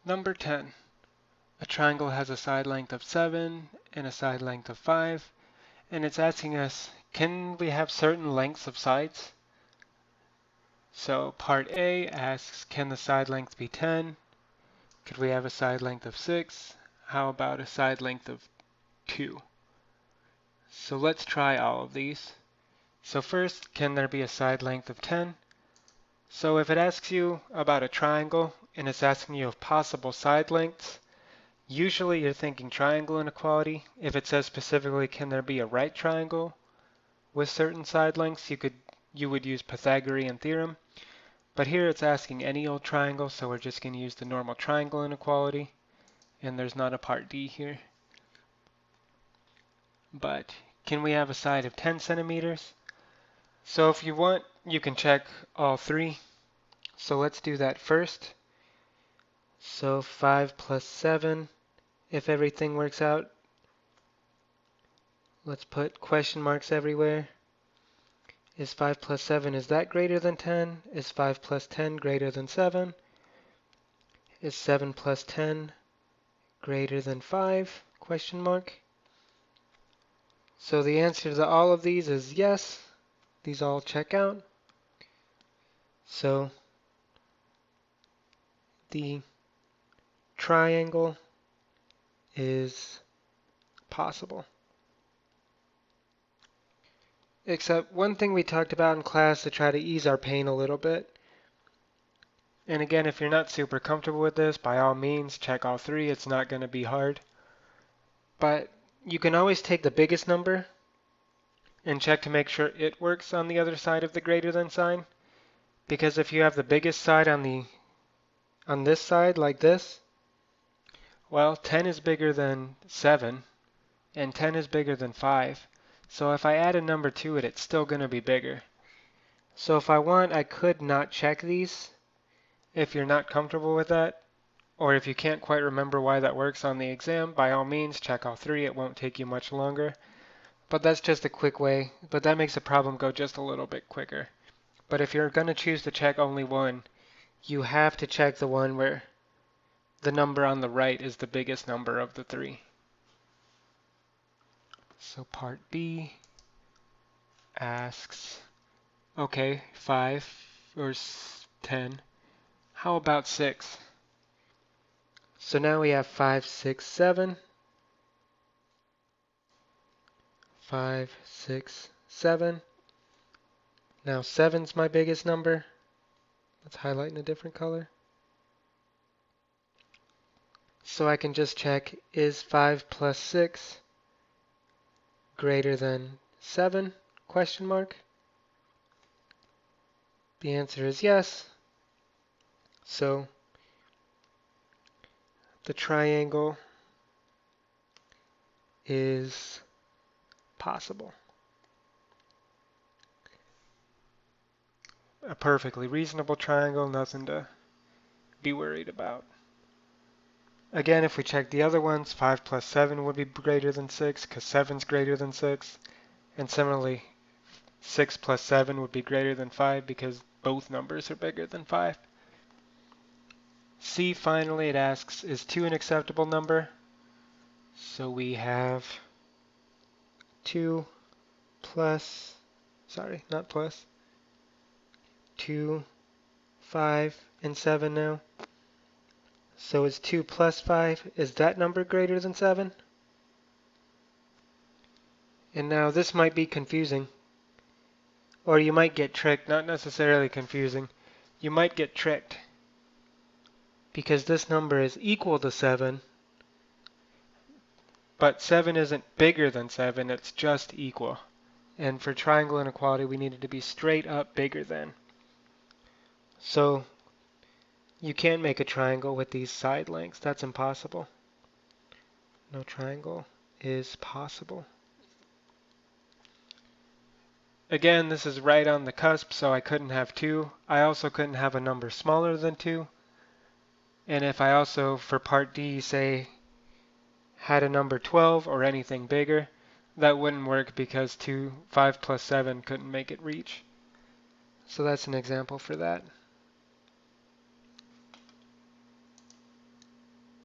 Number 10. A triangle has a side length of 7 and a side length of 5, and it's asking us, can we have certain lengths of sides? So part A asks, can the side length be 10? Could we have a side length of 6? How about a side length of 2? So let's try all of these. So first, can there be a side length of 10? So if it asks you about a triangle and it's asking you of possible side lengths, usually you're thinking triangle inequality. If it says specifically, can there be a right triangle with certain side lengths, you would use Pythagorean theorem. But here it's asking any old triangle, so we're just going to use the normal triangle inequality. And there's not a part D here. But can we have a side of 10 centimeters? So if you want, you can check all three. So let's do that first. So 5 plus 7, if everything works out. Let's put question marks everywhere. Is 5 plus 7, is that greater than 10? Is 5 plus 10 greater than 7? Is 7 plus 10 greater than 5? Question mark. So the answer to all of these is yes. These all check out. So the triangle is possible. Except one thing we talked about in class to try to ease our pain a little bit. And again, if you're not super comfortable with this, by all means, check all three. It's not going to be hard. But you can always take the biggest number and check to make sure it works on the other side of the greater than sign. Because if you have the biggest side on this side like this, well, 10 is bigger than 7 and 10 is bigger than 5. So if I add a number to it, it's still going to be bigger. So if I want, I could not check these if you're not comfortable with that. Or if you can't quite remember why that works on the exam, by all means, check all three. It won't take you much longer. But that's just a quick way. But that makes the problem go just a little bit quicker. But if you're going to choose to check only one, you have to check the one where the number on the right is the biggest number of the three. So part B asks, okay, 5 or 10. How about 6? So now we have 5, 6, 7. 5, 6, 7. Now 7's my biggest number. Let's highlight in a different color. So I can just check, is 5 plus 6 greater than 7? Question mark. The answer is yes. So the triangle is possible. A perfectly reasonable triangle, nothing to be worried about. Again, if we check the other ones, 5 plus 7 would be greater than 6 because 7's greater than 6. And similarly, 6 plus 7 would be greater than 5 because both numbers are bigger than 5. C, finally, it asks, is 2 an acceptable number? So we have 2 plus, sorry, not plus, 2, 5, and 7 now. So is 2 plus 5, is that number greater than 7? And now this might be confusing. Or you might get tricked, not necessarily confusing. You might get tricked. Because this number is equal to 7. But 7 isn't bigger than 7, it's just equal. And for triangle inequality, we need it to be straight up bigger than. So you can't make a triangle with these side lengths. That's impossible. No triangle is possible. Again, this is right on the cusp, so I couldn't have 2. I also couldn't have a number smaller than 2. And if I also, for part D, say, had a number 12 or anything bigger, that wouldn't work because 5 plus 7 couldn't make it reach. So that's an example for that.